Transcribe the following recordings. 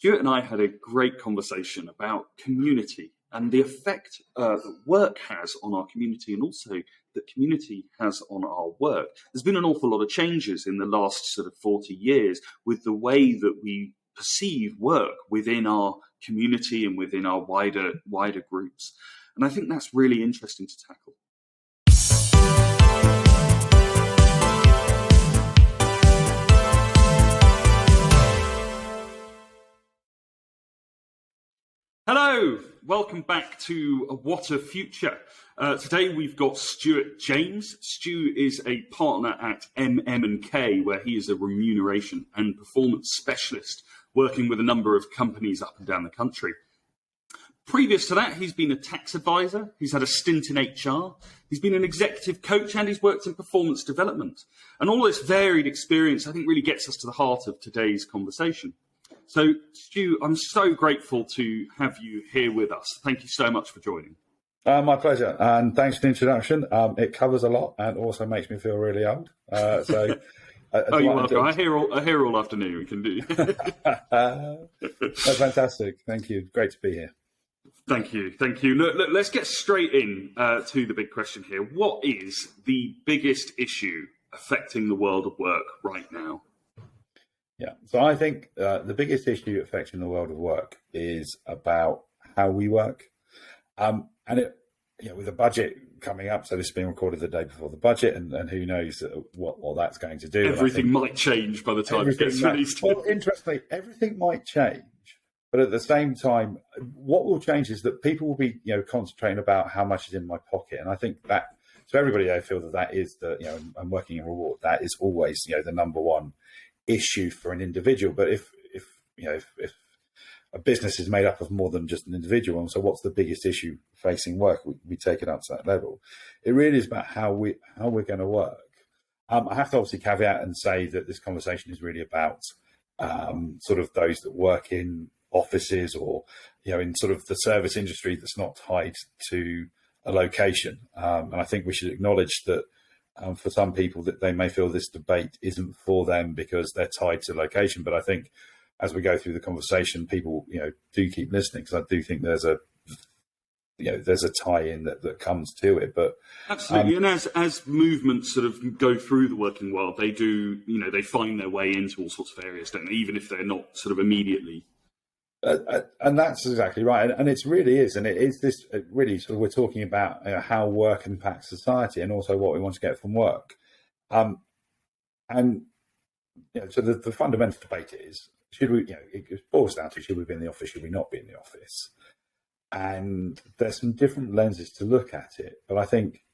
Stuart and I had a great conversation about community and the effect that work has on our community, and also that community has on our work. There's been an awful lot of changes in the last sort of 40 years with the way that we perceive work within our community and within our wider groups. And I think that's really interesting to tackle. Hello, welcome back to What a Future. Today we've got Stuart James. Stu is a partner at MM&K, where he is a remuneration and performance specialist working with a number of companies up and down the country. Previous to that, he's been a tax advisor, he's had a stint in HR, he's been an executive coach, and he's worked in performance development. And all this varied experience, I think, really gets us to the heart of today's conversation. So, Stu, I'm so grateful to have you here with us. Thank you so much for joining. My pleasure, and thanks for the introduction. It covers a lot and also makes me feel really old. You're welcome. I hear all afternoon. We can do. That's fantastic. Thank you. Great to be here. Thank you. Look, let's get straight in to the big question here. What is the biggest issue affecting the world of work right now? Yeah, so I think the biggest issue affecting the world of work is about how we work, and with the budget coming up. So this is being recorded the day before the budget, and who knows what that's going to do. Everything might change by the time it gets released. Well, interestingly, everything might change, but at the same time, what will change is that people will be concentrating about how much is in my pocket, and I think that so everybody I feel that is I'm working in reward. That is always the number one issue for an individual. But if a business is made up of more than just an individual, and so what's the biggest issue facing work? We take it up to that level. It really is about how we're going to work. I have to obviously caveat and say that this conversation is really about sort of those that work in offices or in sort of the service industry that's not tied to a location. And I think we should acknowledge that for some people that they may feel this debate isn't for them because they're tied to location. But I think as we go through the conversation, people, do keep listening, because I do think there's a tie-in that comes to it. But absolutely, and as movements sort of go through the working world, they do, they find their way into all sorts of areas, don't they? Even if they're not sort of immediately. And that's exactly right, and it really is, and it is this really sort of we're talking about how work impacts society, and also what we want to get from work, so the fundamental debate is should we, it boils down to should we be in the office, should we not be in the office, and there's some different lenses to look at it, but I think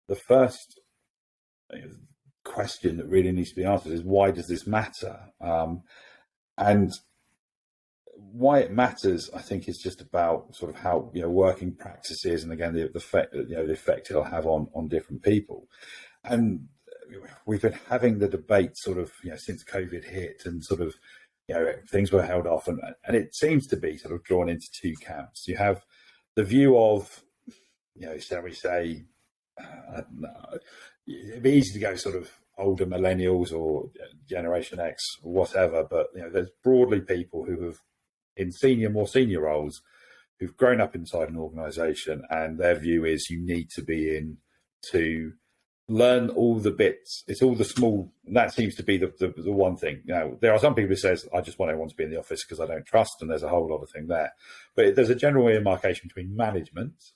the first question that really needs to be answered is why does this matter, and why it matters, I think, is just about sort of how working practices, and again the effect it'll have on different people. And we've been having the debate sort of since COVID hit, and sort of things were held off, and it seems to be sort of drawn into two camps. You have the view of shall we say, it'd be easy to go sort of older millennials or Generation X or whatever, but there's broadly people who have in more senior roles who've grown up inside an organisation, and their view is you need to be in to learn all the bits. It's all the small. That seems to be the one thing. There are some people who says I just want everyone to be in the office because I don't trust, and there's a whole lot of thing there. But there's a general demarcation between management,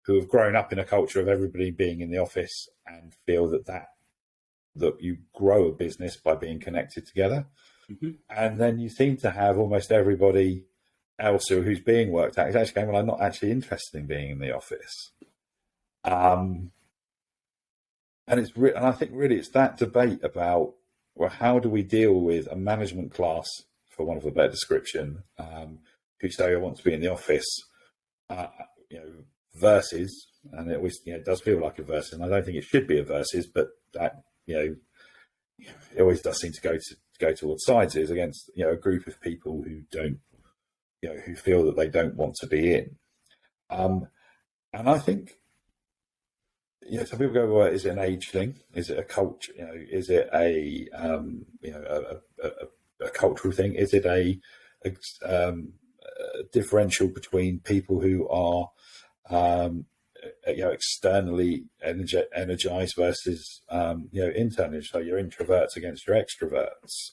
who have grown up in a culture of everybody being in the office and feel that you grow a business by being connected together. Mm-hmm. And then you seem to have almost everybody else who's being worked at is actually going, well, I'm not actually interested in being in the office. And I think really it's that debate about, well, how do we deal with a management class, for want of a better description, who say I want to be in the office, versus, and it always it does feel like a versus, and I don't think it should be a versus, but that it always does seem to go towards sides, is against a group of people who don't who feel that they don't want to be in, and I think some people go, well, is it an age thing, is it a culture, is it a cultural thing, is it a differential between people who are externally energized versus internally. So your introverts against your extroverts,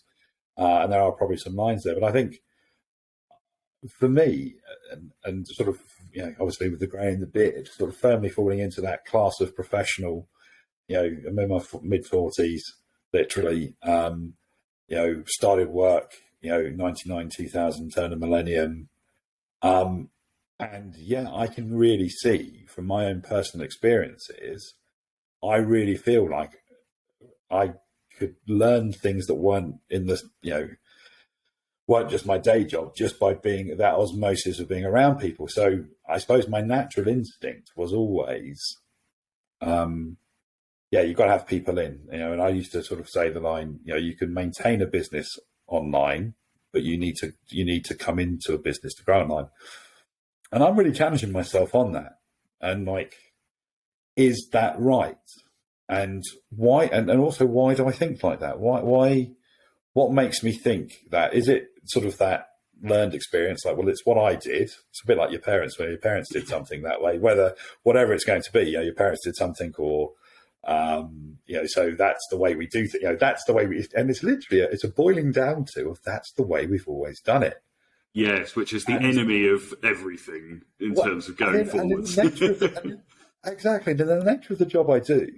and there are probably some lines there. But I think for me, and sort of obviously with the grey in the beard, sort of firmly falling into that class of professional. I'm in my mid-40s, literally. Started work, 99, 2000, turn of millennium. And yeah, I can really see from my own personal experiences, I really feel like I could learn things that weren't in the, weren't just my day job, just by being that osmosis of being around people. So I suppose my natural instinct was always, you've got to have people in, and I used to sort of say the line, you can maintain a business online, but you need to come into a business to grow online. And I'm really challenging myself on that. And like, is that right? And why? And also, why do I think like that? Why? What makes me think that? Is it sort of that learned experience? Like, well, it's what I did. It's a bit like your parents, where your parents did something that way, whatever it's going to be, your parents did something, or, so that's the way we do things. That's the way and it's literally, it's a boiling down to, that's the way we've always done it. Yes, which is the enemy of everything in terms of going forwards. Exactly. And the nature of the job I do,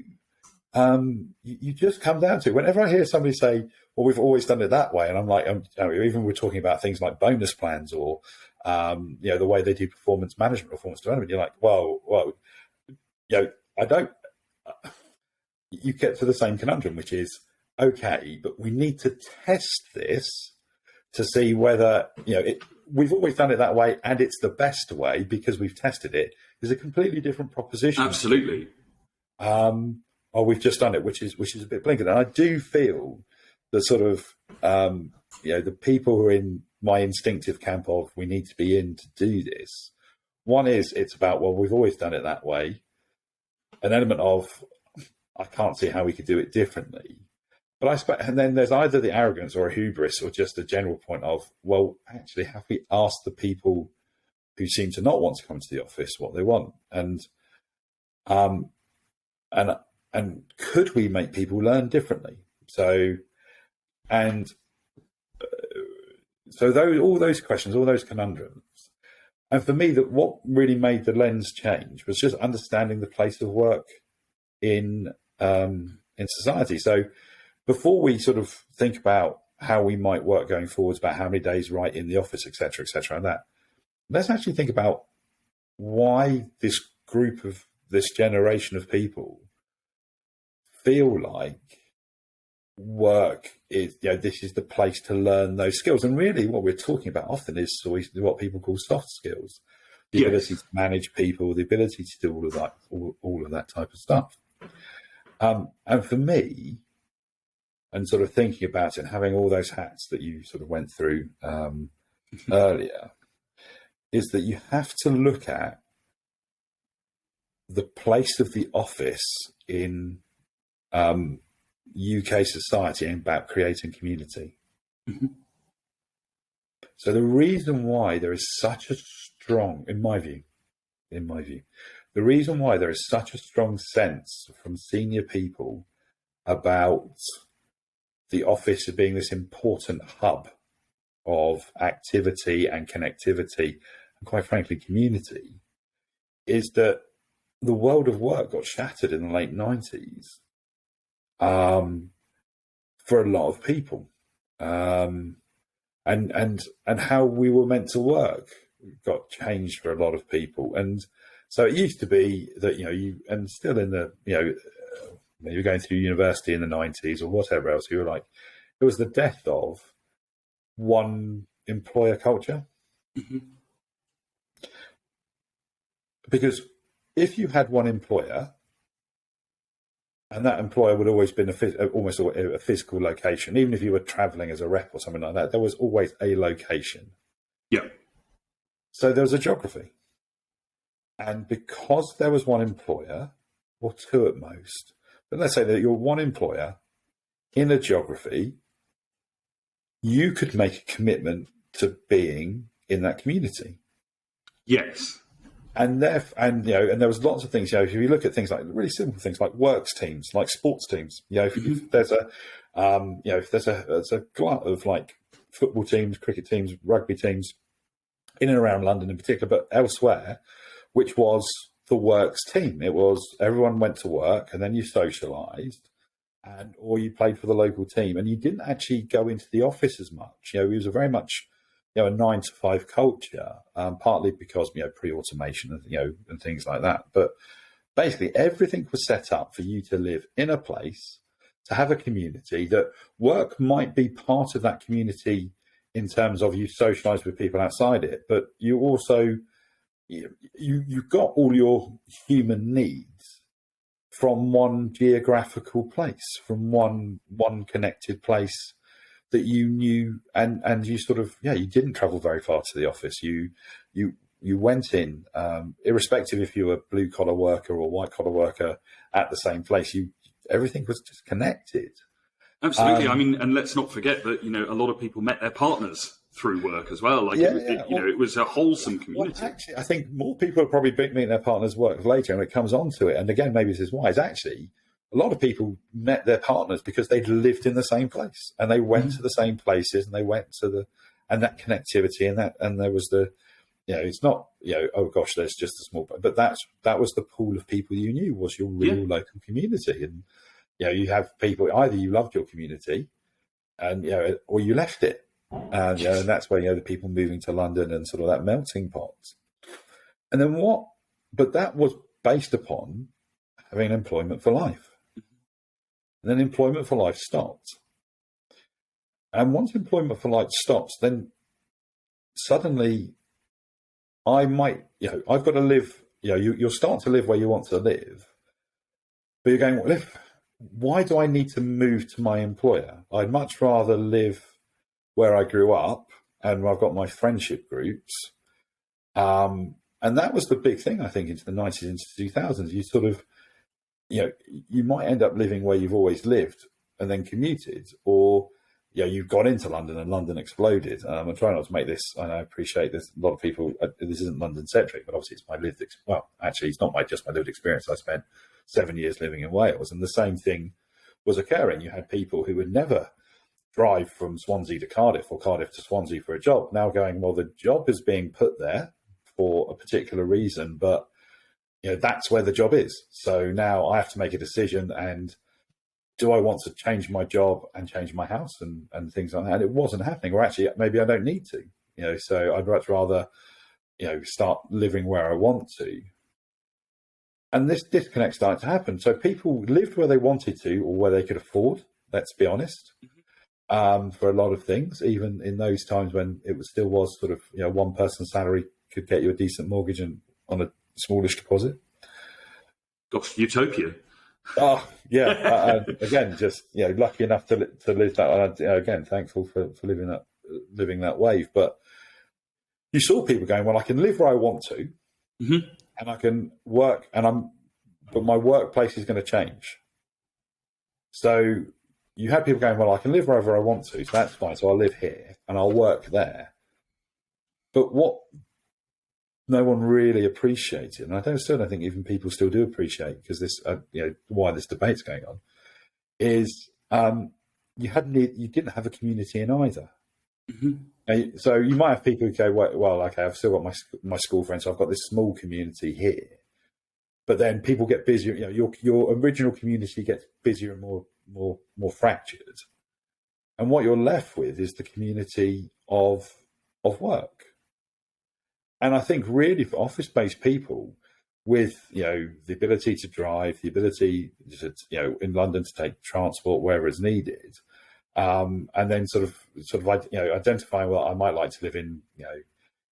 you just come down to, whenever I hear somebody say, well, we've always done it that way. And I'm like, even we're talking about things like bonus plans or, the way they do performance management, performance development. You're like, well, I don't, you get to the same conundrum, which is, okay, but we need to test this to see whether, we've always done it that way and it's the best way because we've tested it, is a completely different proposition. Absolutely. Or we've just done it, which is a bit blinkered. And I do feel the sort of, the people who are in my instinctive camp of we need to be in to do this. One is it's about, well, we've always done it that way. An element of, I can't see how we could do it differently. But I suppose, and then there's either the arrogance or a hubris or just a general point of, well, actually, have we asked the people who seem to not want to come to the office what they want? And could we make people learn differently? So all those questions, all those conundrums. And for me, that what really made the lens change was just understanding the place of work in society. So before we sort of think about how we might work going forwards, about how many days right in the office, et cetera, and that, let's actually think about why this group of this generation of people feel like work is, this is the place to learn those skills. And really what we're talking about often is what people call soft skills, the ability to manage people, the ability to do all of that type of stuff. And for me, and sort of thinking about it and having all those hats that you sort of went through earlier, is that you have to look at the place of the office in UK society and about creating community. Mm-hmm. So the reason why there is such a strong, in my view, the reason why there is such a strong sense from senior people about the office as being this important hub of activity and connectivity, and quite frankly, community, is that the world of work got shattered in the late 90s for a lot of people. And how we were meant to work got changed for a lot of people. And so it used to be that, and still in the, you're going through university in the 90s or whatever else, you were like, it was the death of one employer culture. Mm-hmm. Because if you had one employer, and that employer would always been almost a physical location, even if you were traveling as a rep or something like that, there was always a location. Yeah. So there was a geography. And because there was one employer, or two at most, but let's say that you're one employer in a geography, you could make a commitment to being in that community. Yes. And there was lots of things. If you look at things like really simple things like works teams, like sports teams. If there's a glut of like football teams, cricket teams, rugby teams in and around London in particular, but elsewhere, which was the works team. It was everyone went to work and then you socialised, or you played for the local team, and you didn't actually go into the office as much. It was a very much a 9-to-5 culture, partly because pre-automation and things like that. But basically, everything was set up for you to live in a place, to have a community. That work might be part of that community in terms of you socialise with people outside it, but you also you got all your human needs from one geographical place, from one connected place that you knew, and you sort of you didn't travel very far to the office. You went in, irrespective if you were blue collar worker or white collar worker at the same place. Everything was just connected. Absolutely. I mean, and let's not forget that a lot of people met their partners through work as well. It was a wholesome community. Well, actually, I think more people are probably meeting their partners' work later, and it comes on to it. And again, maybe this is why. It's actually a lot of people met their partners because they'd lived in the same place, and they went to the same places, and they went to that connectivity, and there was it's not oh gosh, there's just a small, but that was the pool of people you knew, was your real local community. And you have people, either you loved your community, and or you left it, and and that's where the people moving to London and sort of that melting pot. And then but that was based upon having employment for life. And then employment for life stopped. And once employment for life stops, then suddenly I've got to live, you'll start to live where you want to live, but you're going, well, why do I need to move to my employer? I'd much rather live where I grew up and I've got my friendship groups. And that was the big thing, I think, into the 90s, into the 2000s. You sort of, you might end up living where you've always lived and then commuted, or you got into London and London exploded. I'm trying not to make this, and I appreciate this. A lot of people, this isn't London centric, but obviously it's my lived. Well, actually, it's not just my lived experience. I spent 7 years living in Wales, and the same thing was occurring. You had people who would never drive from Swansea to Cardiff or Cardiff to Swansea for a job, now going, well, the job is being put there for a particular reason, but that's where the job is. So now I have to make a decision, and do I want to change my job and change my house and things like that? And it wasn't happening, or actually maybe I don't need to, so I'd much rather, start living where I want to. And this disconnect started to happen. So people lived where they wanted to, or where they could afford, let's be honest, for a lot of things, even in those times when it still was sort of, one person's salary could get you a decent mortgage and on a smallish deposit. Gosh, utopia. Oh yeah, again, just lucky enough to live that. Again, thankful for living that wave. But you saw people going, well, I can live where I want to, and I can work, but my workplace is going to change. So you had people going, well, I can live wherever I want to, so that's fine. So I'll live here and I'll work there. But what no one really appreciated, and I still don't think even people still do appreciate, because this, why this debate's going on, is you didn't have a community in either. So you might have people who go, well, okay, I've still got my school friends, so I've got this small community here. But then people get busier. Your original community gets busier and more fractured, and what you're left with is the community of work. And I think really for office-based people with, the ability to drive, the ability to, in London to take transport wherever it's needed, and then sort of identifying, well, I might like to live in,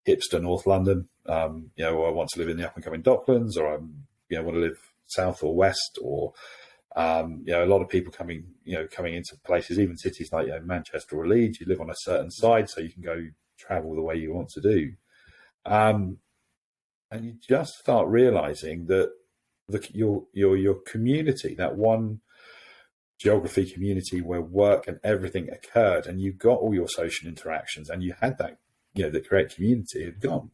hipster North London, or I want to live in the up-and-coming Docklands, or I want to live south or west, or, a lot of people coming into places, even cities like Manchester or Leeds, you live on a certain side, so you can go travel the way you want to do. And you just start realizing that your community, that one geography community where work and everything occurred, and you got all your social interactions, and you had that create community had gone.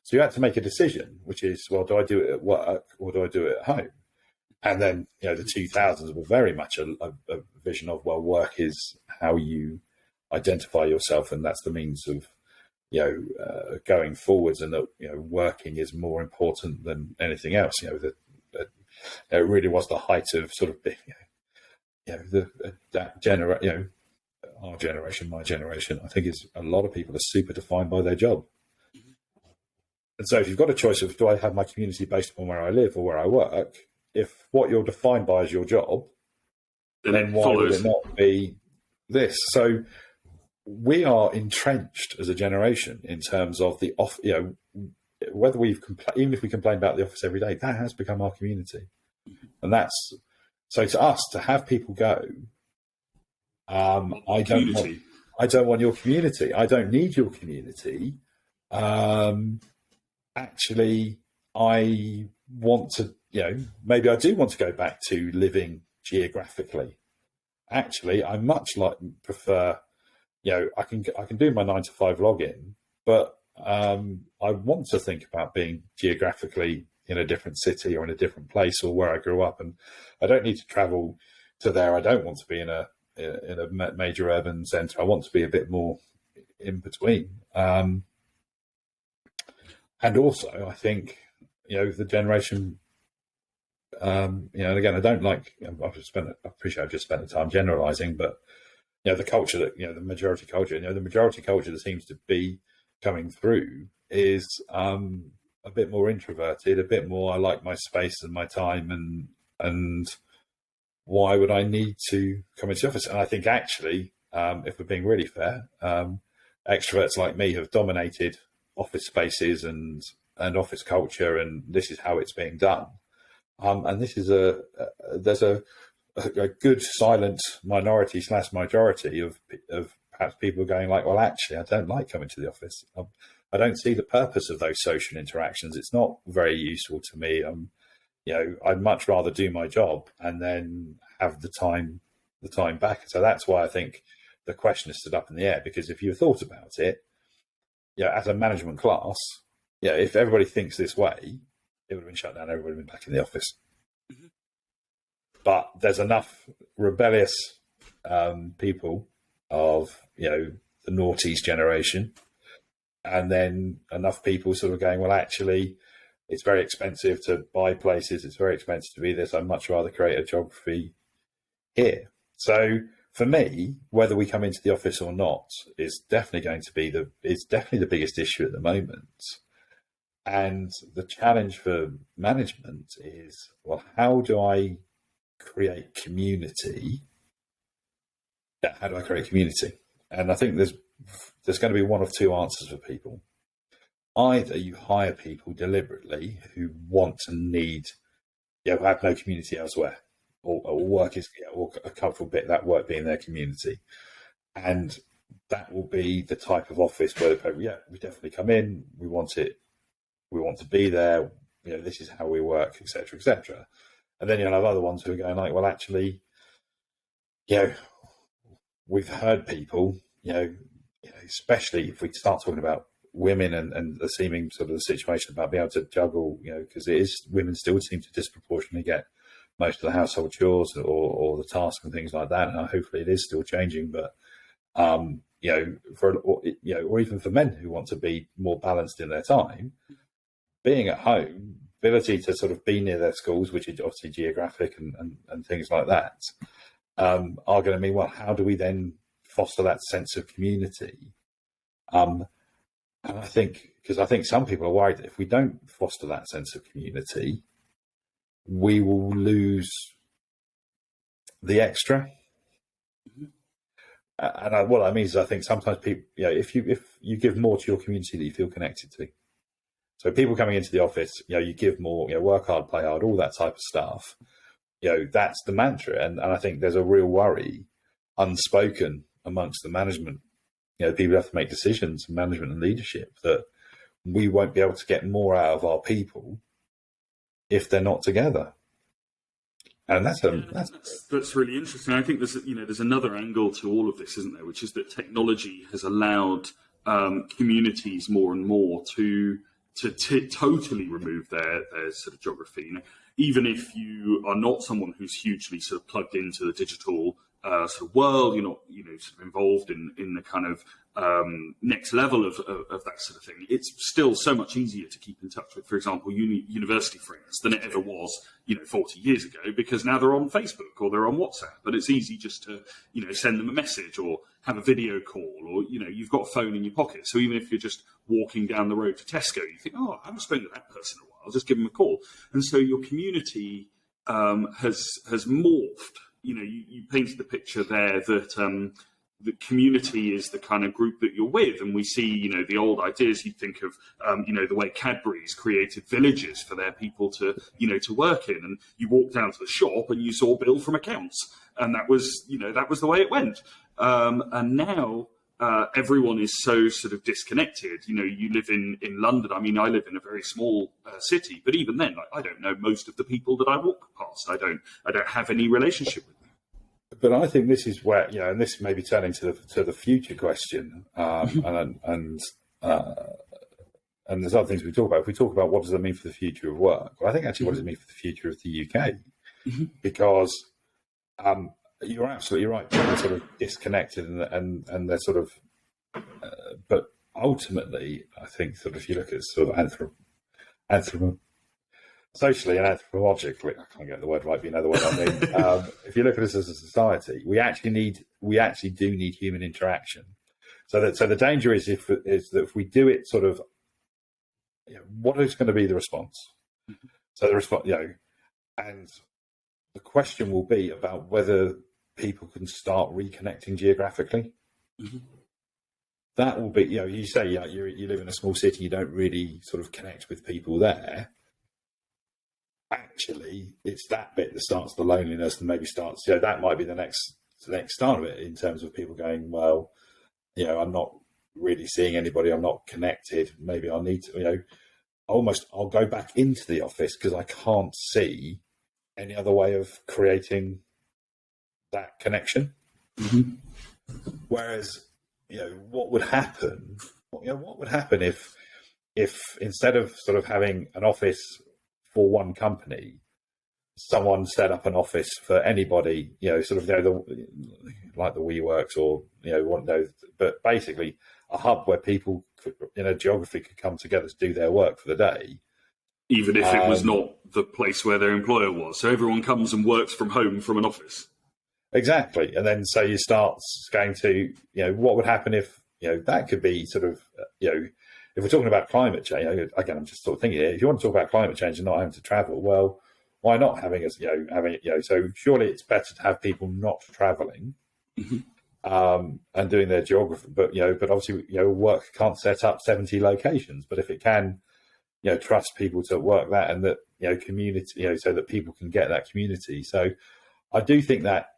So you had to make a decision, which is, well, do I do it at work or do I do it at home? And then, the 2000s were very much a vision of, well, work is how you identify yourself, and that's the means of, going forwards, and that, working is more important than anything else. It really was the height of sort of, our generation, my generation, I think is a lot of people are super defined by their job. And so if you've got a choice of, do I have my community based upon where I live or where I work? If what you're defined by is your job, then why would it not be this? So we are entrenched as a generation in terms of the whether even if we complain about the office every day, that has become our community. And that's, so to us, to have people go, I don't want your community. I don't need your community. Actually, I want to, maybe I do want to go back to living geographically. Actually, I much prefer, I can do my 9 to 5 login, but I want to think about being geographically in a different city or in a different place or where I grew up, and I don't need to travel to there. I don't want to be in a major urban centre. I want to be a bit more in between. And also, I think, the generation, and again, I don't like, I appreciate I've just spent the time generalising, but, the culture that, the majority culture that seems to be coming through is a bit more introverted, a bit more, I like my space and my time, and why would I need to come into the office? And I think actually, if we're being really fair, extroverts like me have dominated office spaces and office culture, and this is how it's being done. And this is there's a good silent minority / majority of perhaps people going like, well, actually, I don't like coming to the office. I don't see the purpose of those social interactions. It's not very useful to me. I'd much rather do my job and then have the time back. So that's why I think the question is stood up in the air, because if you thought about it, as a management class, if everybody thinks this way, it would have been shut down. Everybody would have been back in the office. Mm-hmm. But there's enough rebellious people of, the noughties generation, and then enough people sort of going, well, actually, it's very expensive to buy places. It's very expensive to be this. I'd much rather create a geography here. So for me, whether we come into the office or not is definitely going to be the biggest issue at the moment. And the challenge for management is, well, how do I create community? How do I create community? And I think there's going to be one of two answers for people. Either you hire people deliberately who want and need, have no community elsewhere, or work is, or a cultural bit, that work being their community. And that will be the type of office where we definitely come in, we want to be there, this is how we work, etc., etc. And then you'll have other ones who are going like, well, actually, we've heard people, especially if we start talking about women and the seeming sort of the situation about being able to juggle, because women still seem to disproportionately get most of the household chores or the tasks and things like that. And hopefully it is still changing, but or even for men who want to be more balanced in their time, being at home, ability to sort of be near their schools, which is obviously geographic and things like that, are going to mean, well, how do we then foster that sense of community? And I think some people are worried that if we don't foster that sense of community, we will lose the extra. And what I mean is, I think sometimes people, if you give more to your community that you feel connected to. So people coming into the office, you give more, work hard, play hard, all that type of stuff. That's the mantra. And I think there's a real worry, unspoken amongst the management. People have to make decisions, management and leadership, that we won't be able to get more out of our people if they're not together. And that's really interesting. I think there's another angle to all of this, isn't there? Which is that technology has allowed communities more and more to totally remove their sort of geography. Even if you are not someone who's hugely sort of plugged into the digital sort of world, you're not sort of involved in the kind of next level of that sort of thing. It's still so much easier to keep in touch with, for example, university friends than it ever was 40 years ago, because now they're on Facebook or they're on WhatsApp, but it's easy just to send them a message or have a video call, or you've got a phone in your pocket. So even if you're just walking down the road to Tesco, you think, oh, I haven't spoken to that person in a while, I'll just give them a call. And so your community has morphed. You painted the picture there that the community is the kind of group that you're with, and we see the old ideas. You think of the way Cadbury's created villages for their people to to work in, and you walked down to the shop and you saw Bill from accounts, and that was the way it went. And now everyone is so sort of disconnected. You live in London. I mean, I live in a very small city, but even then, I don't know most of the people that I walk past. I don't have any relationship with them. But I think this is where, and this may be turning to the future question, and there's other things we talk about. If we talk about what does it mean for the future of work, well, I think actually what does it mean for the future of the UK? Because you're absolutely right. They're sort of disconnected, and they're sort of, but ultimately, I think sort of if you look at sort of socially and anthropologically, I can't get the word right, but you know the word I mean. If you look at us as a society, we actually do need human interaction. So the danger is that if we do it sort of, what is going to be the response? So the response, and the question will be about whether people can start reconnecting geographically. That will be, you say you live in a small city, you don't really sort of connect with people there. Actually, it's that bit that starts the loneliness, and maybe starts, that might be the next start of it, in terms of people going, well, I'm not really seeing anybody, I'm not connected, maybe I need to, I'll go back into the office because I can't see any other way of creating that connection. Whereas, what would happen if instead of sort of having an office for one company, someone set up an office for anybody, sort of like the WeWorks or one of those, but basically a hub where people in a geography could come together to do their work for the day, even if it was not the place where their employer was. So everyone comes and works from home from an office. Exactly, and then so you start going to what would happen if that could be sort of if we're talking about climate change, again, I'm just sort of thinking here, if you want to talk about climate change and not having to travel, well, why not having us, so surely it's better to have people not traveling, and doing their geography, but obviously, work can't set up 70 locations, but if it can, trust people to work that, and that, community, so that people can get that community. So I do think that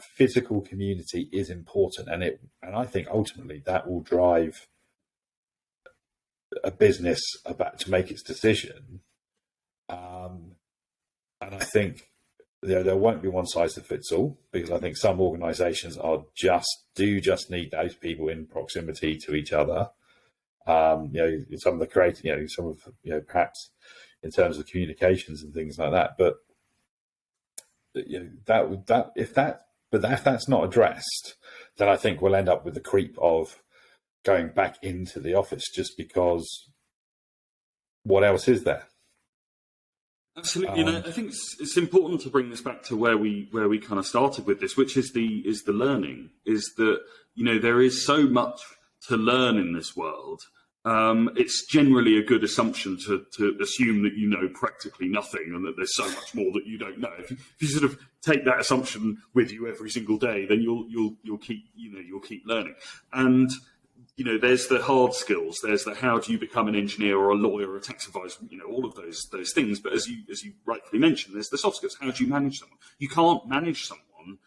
physical community is important, and I think ultimately that will drive a business about to make its decision, and I think there won't be one size that fits all, because I think some organisations do just need those people in proximity to each other. Some of the creative, some of perhaps in terms of communications and things like that. But if that's not addressed, then I think we'll end up with the creep of going back into the office, just because what else is there? Absolutely. I think it's important to bring this back to where we kind of started with this, which is the learning. Is that there is so much to learn in this world. It's generally a good assumption to assume that you know practically nothing, and that there's so much more that you don't know. If you sort of take that assumption with you every single day, then you'll keep learning. And there's the hard skills. There's the how do you become an engineer or a lawyer or a tax advisor. All of those things. But as you rightfully mentioned, there's the soft skills. How do you manage someone? You can't manage someone.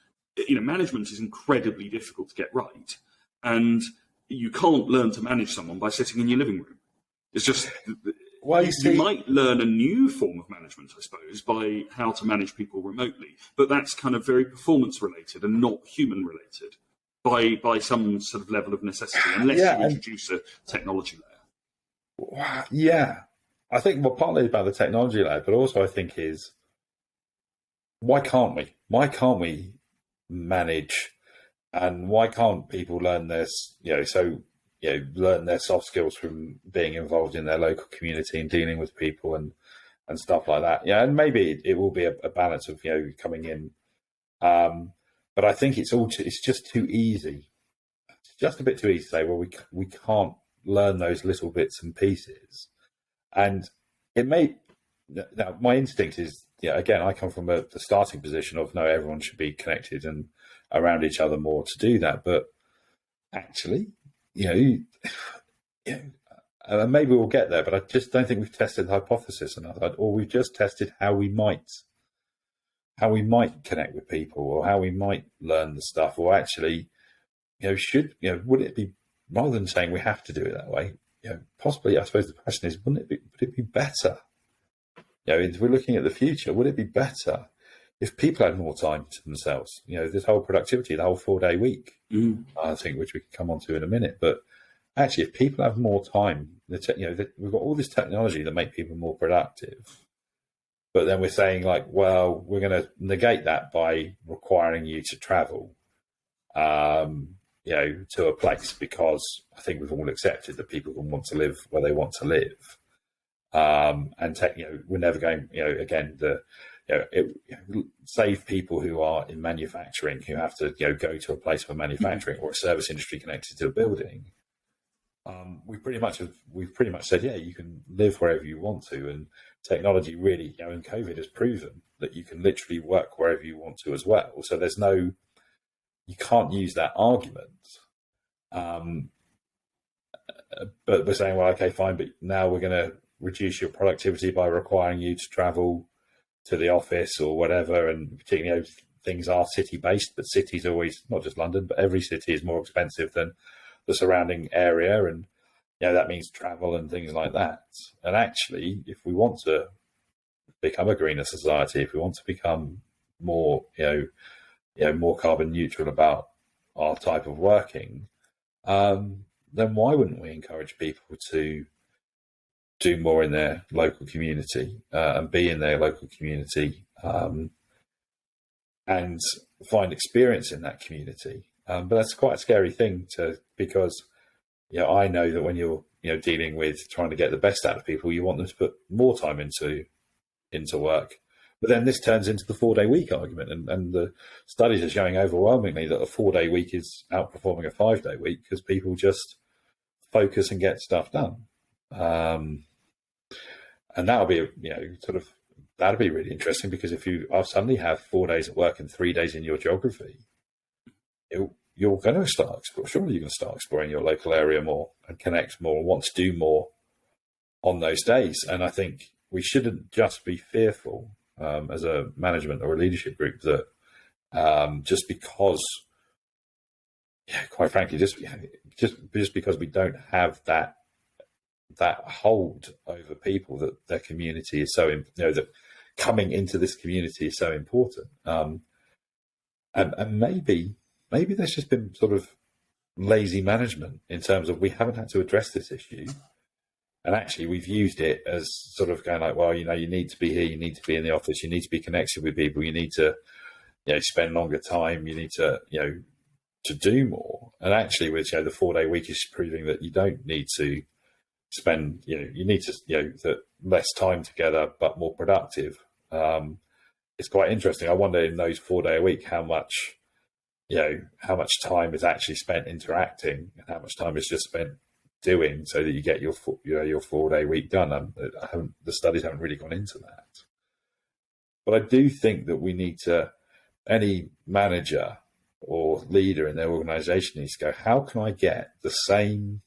Management is incredibly difficult to get right, and you can't learn to manage someone by sitting in your living room. It's just you might learn a new form of management, I suppose, by how to manage people remotely. But that's kind of very performance related and not human related. by some sort of level of necessity, unless you introduce a technology layer. Yeah, I think partly about the technology layer, but also I think is why can't we? Why can't we manage, and why can't people learn this? Learn their soft skills from being involved in their local community and dealing with people and stuff like that. Yeah, and maybe it will be a balance of coming in, but I think it's just too easy. It's just a bit too easy to say, well, we can't learn those little bits and pieces, and it may. Now, my instinct is, again, I come from the starting position of no, everyone should be connected and around each other more to do that, but actually, maybe we'll get there, but I just don't think we've tested the hypothesis enough, or we've just tested how we might connect with people, or how we might learn the stuff, or actually, would it be, rather than saying we have to do it that way, possibly, I suppose the question is, would it be better? If we're looking at the future, would it be better if people had more time to themselves? This whole productivity, the whole 4-day week, I think, which we can come on to in a minute. But actually, if people have more time, we've got all this technology that make people more productive. But then we're saying, like, well, we're going to negate that by requiring you to travel, to a place, because I think we've all accepted that people want to live where they want to live. We're never going, save people who are in manufacturing, who have to, go to a place for manufacturing or a service industry connected to a building. We've pretty much said, you can live wherever you want to. And technology really, in COVID has proven that you can literally work wherever you want to as well. So you can't use that argument. But we're saying, well, okay, fine, but now we're going to reduce your productivity by requiring you to travel to the office or whatever. And particularly, things are city-based, but cities always, not just London, but every city is more expensive than the surrounding area. And, that means travel and things like that. And actually, if we want to become a greener society, if we want to become more, more carbon neutral about our type of working, then why wouldn't we encourage people to do more in their local community and be in their local community and find experience in that community? But that's quite a scary thing because I know that when you're dealing with trying to get the best out of people, you want them to put more time into work. But then this turns into the 4-day week argument, and the studies are showing overwhelmingly that a 4-day week is outperforming a 5-day week because people just focus and get stuff done. And that'll be, that'll be really interesting, because if you suddenly have 4 days at work and 3 days in your geography, you're going to start exploring your local area more and connect more and want to do more on those days. And I think we shouldn't just be fearful as a management or a leadership group that just because, quite frankly, just because we don't have that hold over people, that their community is so, that coming into this community is so important. And maybe there's just been sort of lazy management in terms of we haven't had to address this issue. And actually we've used it as sort of going like, well, you need to be here, you need to be in the office, you need to be connected with people, you need to, spend longer time, you need to, to do more. And actually with, the 4-day week is proving that you don't need to spend, you need to, that less time together, but more productive. It's quite interesting. I wonder in those 4-day a week, how much time is actually spent interacting and how much time is just spent doing, so that you get your 4-day week done. The studies haven't really gone into that. But I do think that we need to, any manager or leader in their organization needs to go, how can I get the same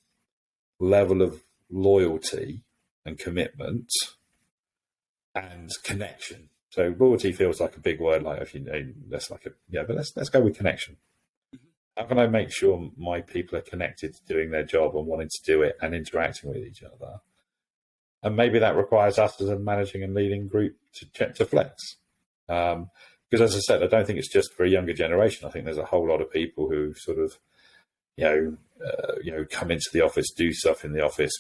level of loyalty and commitment and connection? So loyalty feels like a big word, like but let's go with connection. How can I make sure my people are connected to doing their job and wanting to do it and interacting with each other? And maybe that requires us as a managing and leading group to flex, as I said, I don't think it's just for a younger generation. I think there's a whole lot of people who sort of, come into the office, do stuff in the office,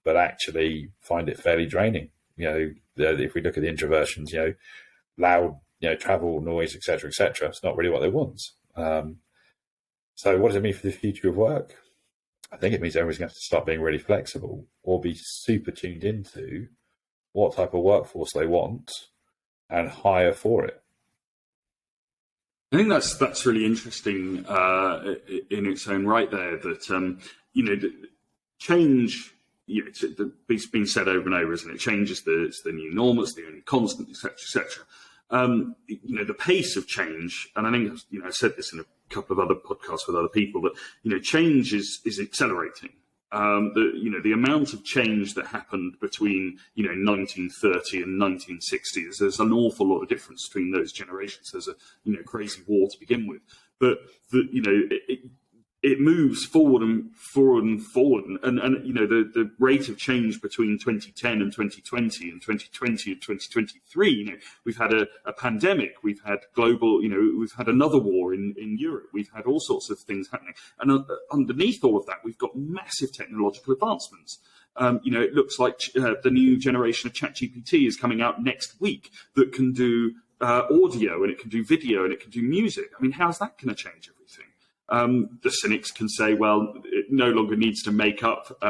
but actually find it fairly draining. If we look at the introversions, loud, travel, noise, etc., etc., it's not really what they want. So what does it mean for the future of work? I think it means everyone's going to have to start being really flexible or be super tuned into what type of workforce they want and hire for it. I think that's really interesting in its own right there, that, change, it's been said over and over, isn't it? Change is the new norm, it's the only constant, etc., etc. The pace of change, and I think, I said this in a couple of other podcasts with other people, that, change is accelerating. The amount of change that happened between 1930 and 1960, there's an awful lot of difference between those generations. There's a crazy war to begin with, but it moves forward and forward and forward, and the rate of change between 2010 and 2020 and 2020 and 2023. We've had a pandemic, we've had global, we've had another war in Europe, we've had all sorts of things happening, and underneath all of that, we've got massive technological advancements. It looks like the new generation of ChatGPT is coming out next week that can do audio, and it can do video, and it can do music. I mean, how's that going to change everything? The cynics can say, well, it no longer needs to make up,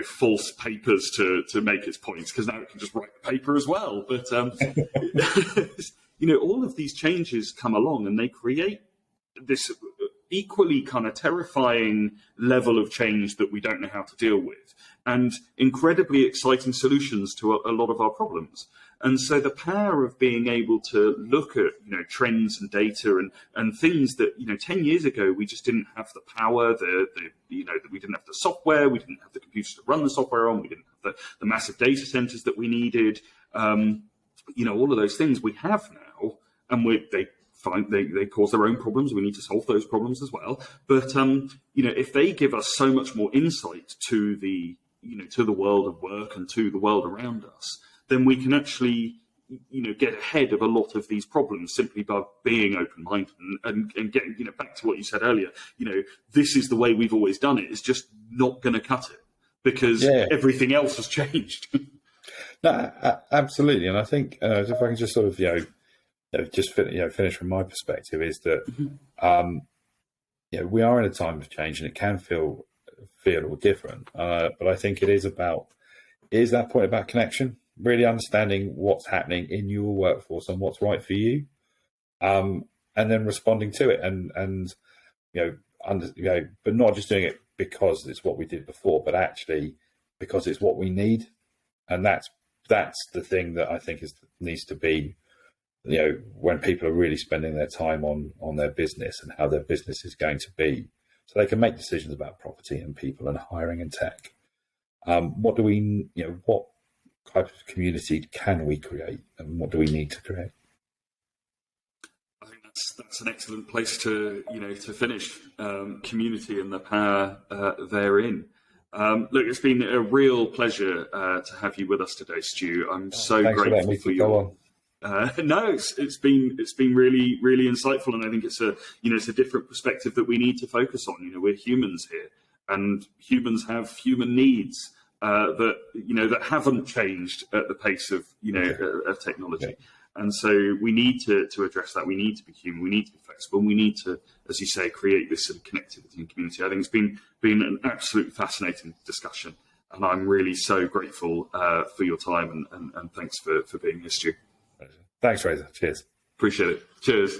false papers to make its points, because now it can just write the paper as well. But, all of these changes come along and they create this equally kind of terrifying level of change that we don't know how to deal with, and incredibly exciting solutions to a lot of our problems. And so the power of being able to look at, trends and data and things that, 10 years ago, we just didn't have the power, we didn't have the software, we didn't have the computers to run the software on, we didn't have the massive data centers that we needed. All of those things we have now, and they cause their own problems. We need to solve those problems as well. But, if they give us so much more insight to the world of work and to the world around us, then we can actually, get ahead of a lot of these problems simply by being open-minded and getting, back to what you said earlier. This is the way we've always done it. It's just not going to cut it because everything else has changed. No, absolutely. And I think if I can just sort of, finish from my perspective, is that, we are in a time of change and it can feel all different. But I think it is that point about connection. Really understanding what's happening in your workforce and what's right for you, and then responding to it, but not just doing it because it's what we did before, but actually because it's what we need, and that's the thing that I think needs to be, when people are really spending their time on their business and how their business is going to be, so they can make decisions about property and people and hiring and tech. What type of community can we create, and what do we need to create? I think that's an excellent place to finish. Community and the power therein. Look, it's been a real pleasure to have you with us today, Stu. I'm so grateful for your. No, it's been really, really insightful, and I think it's a different perspective that we need to focus on. We're humans here, and humans have human needs. That haven't changed at the pace of of technology, and so we need to address that. We need to be human. We need to be flexible. And we need to, as you say, create this sort of connectivity and community. I think it's been an absolutely fascinating discussion, and I'm really so grateful for your time and thanks for being here, Stu. Thanks, Fraser. Cheers. Appreciate it. Cheers.